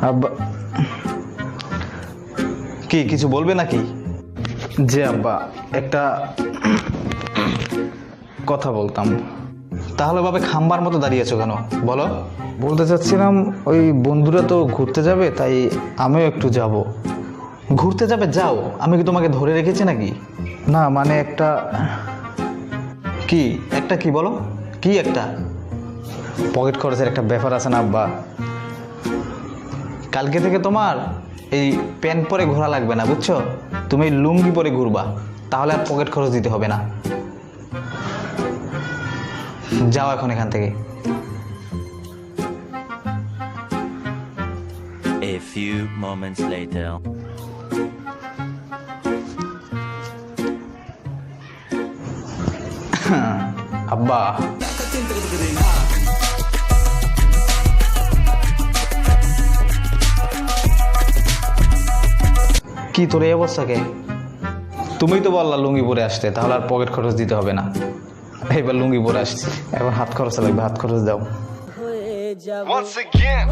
আব্বা কি কিছু বলবে নাকি? জি আব্বা, একটা কথা বলতাম। তাহলে বাবা খাম্বার মতো দাঁড়িয়ে আছো কেন বলো? বলতে চাচ্ছিলাম ওই বন্ধুরা তো ঘুরতে যাবে, তাই আমিও একটু যাব। ঘুরতে যাবে? যাও, আমি কি তোমাকে ধরে রেখেছি নাকি? না মানে একটা কি একটা কি বলো, কি একটা পকেট খরচের একটা ব্যাপার আছে না আব্বা। কালকে থেকে তোমার এই প্যান্ট পরে ঘোরা লাগবে না, বুঝছো? তুমি লুঙ্গি পরে ঘুরবা, তাহলে আর পকেট খরচ দিতে হবে না। যাও এখন এখান থেকে। A few moments later. আব্বা কি তোর এই অবস্থাকে? তুমি তো বললা লুঙ্গি পরে আসতে, তাহলে আর পকেট খরচ দিতে হবে না। এবার লুঙ্গি পরে আসছি, এখন হাত খরচ লাগবে, হাত খরচ দাও। Once again.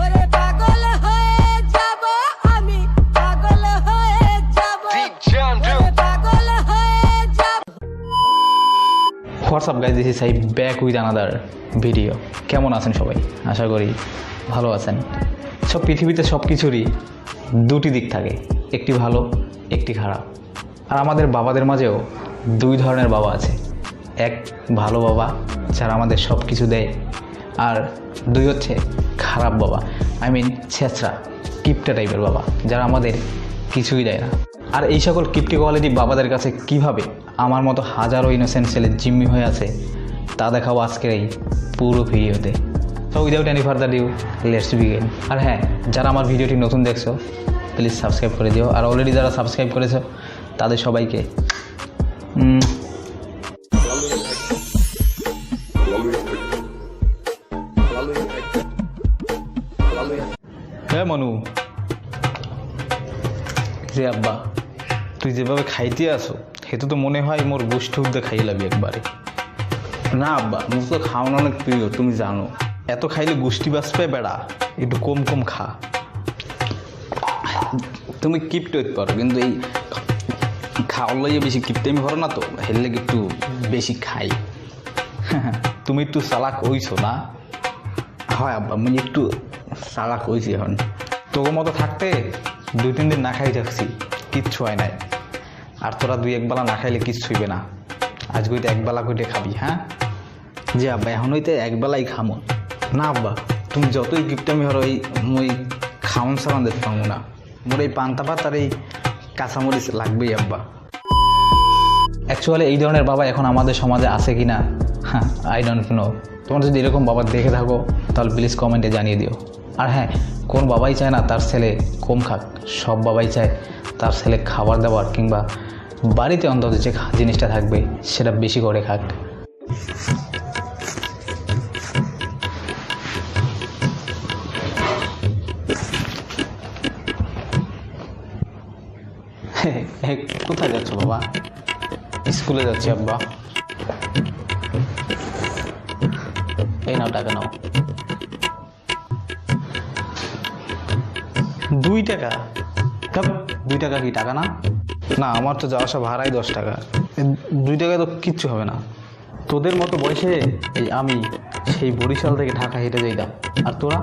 Deep John Doe. WhatsApp guys, this is side back with another video. কেমন আছেন সবাই? আশা করি ভালো আছেন। সব পৃথিবীতে সব কিছুরই দুটি দিক থাকে, একটি ভালো একটি খারাপ। আর আমাদের বাবাদের মাঝেও দুই ধরনের বাবা আছে। এক ভালো বাবা যারা আমাদের সব কিছু দেয়, আর দুই হচ্ছে খারাপ বাবা, আই মিন ছেঁচড়া কিপটা টাইপের বাবা, যারা আমাদের কিছুই দেয় না। আর এই সকল কিপটি কোয়ালিটি বাবাদের কাছে কিভাবে আমার মতো হাজারো ইনোসেন্ট ছেলে জিম্মি হয়ে আছে তা দেখাবো আজকের এই পুরো ভিডিওতে। So without any further due, let's begin. আর হ্যাঁ, যারা আমার ভিডিওটি নতুন দেখছো প্লিজ সাবস্ক্রাইব করে দিও, আর অলরেডি যারা সাবস্ক্রাইব করেছো তাদের সবাইকে হ্যাঁ মনু রে আব্বা, তুই যেভাবে খাইতে আসো সেটা তো মনে হয় মোর গোষ্ঠী উদ্দে খাইয়ে লাবি একবারে। না আব্বা, মুখ তো খাওয়ানো অনেক প্রিয়, তুমি জানো। এত খাইলে গোষ্ঠী বাঁচবে বেড়া, একটু কম কম খা। তুমি কিপটে হইতে পারো, কিন্তু এই খাওয়ার লইয়ে বেশি কিপটেমি করো না তো, হেললে একটু বেশি খাই। তুমি একটু চালাক হইছো না? হয় আব্বা, আমি একটু চালাক হয়েছি এখন। তোর মতো থাকতে 2-3 দিন না খাই থাকছি, কিচ্ছু হয় নাই। আর তোরা 2-1 বেলা না খাইলে কিচ্ছু হইবে না। আজকে হইতে 1 বেলা করে খাবি, হ্যাঁ? যে আব্বা এখন হইতে 1 বেলাই খামো না। আব্বা তুমি যতই গিফটামি হর ওই খাওয়ান সালান দেখতে পাবো না। মোর এই পান্তা ভাত আর এই কাঁচামরিচ লাগবেই আব্বা। অ্যাকচুয়ালি এই ধরনের বাবা এখন আমাদের সমাজে আছে কি না, হ্যাঁ, আই ডোন্ট নো। তোমরা যদি এরকম বাবা দেখে থাকো তাহলে প্লিজ কমেন্টে জানিয়ে দিও। আর হ্যাঁ, কোন বাবাই চায় না তার ছেলে কম খাক? সব বাবাই চায় তার ছেলে খাবার দাবার কিংবা বাড়িতে অন্তত যে জিনিসটা থাকবে সেটা বেশি করে খাক। কোথায় যাচ্ছ বাবা? স্কুলে যাচ্ছি আব্বা। এই নাও টাকা নাও। 2 টাকা? 2 টাকা কি টাকা না? না, আমার তো যাওয়া আসা ভাড়াই 10 টাকা। 2 টাকায় তো কিচ্ছু হবে না। তোদের মতো বয়সে এই আমি সেই বরিশাল থেকে ঢাকা হেঁটে যাইতাম, আর তোরা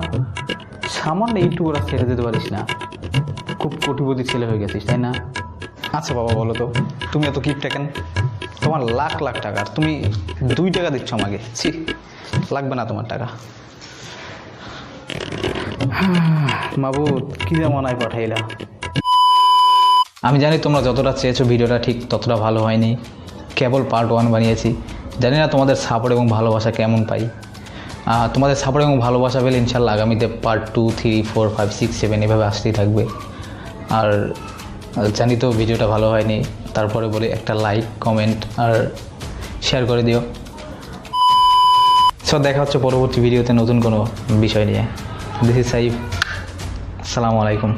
সামান্য এইটুকু রাস্তা হেঁটে যেতে পারিস না। খুব কোটিপতি ছেলে হয়ে গেছিস, তাই না? আচ্ছা বাবা বলো তো, তুমি এত কিপটা কেন? তোমার লাখ লাখ টাকা, আর তুমি 2 টাকা দিচ্ছ আমাকে? ছি, লাগবে না তোমার টাকা। মাবুদ, কি যেমন আয় পাঠাইলা। আমি জানি তোমরা যতটা চেয়েছো ভিডিওটা ঠিক ততটা ভালো হয়নি, কেবল পার্ট 1 বানিয়েছি। জানি না তোমাদের সাপোর্ট এবং ভালোবাসা কেমন পাই। তোমাদের সাপোর্ট এবং ভালোবাসা পেলে ইনশাল্লাহ আগামীতে পার্ট 2, 3, 4, 5, 6, 7 এভাবে আসতেই থাকবে। আর জানি তো ভিডিওটা ভালো হয়নি, তারপরে বলি একটা লাইক, কমেন্ট আর শেয়ার করে দিও। সব দেখা হচ্ছে পরবর্তী ভিডিওতে নতুন কোনো বিষয় নিয়ে। This is Saif. আসসালামু আলাইকুম।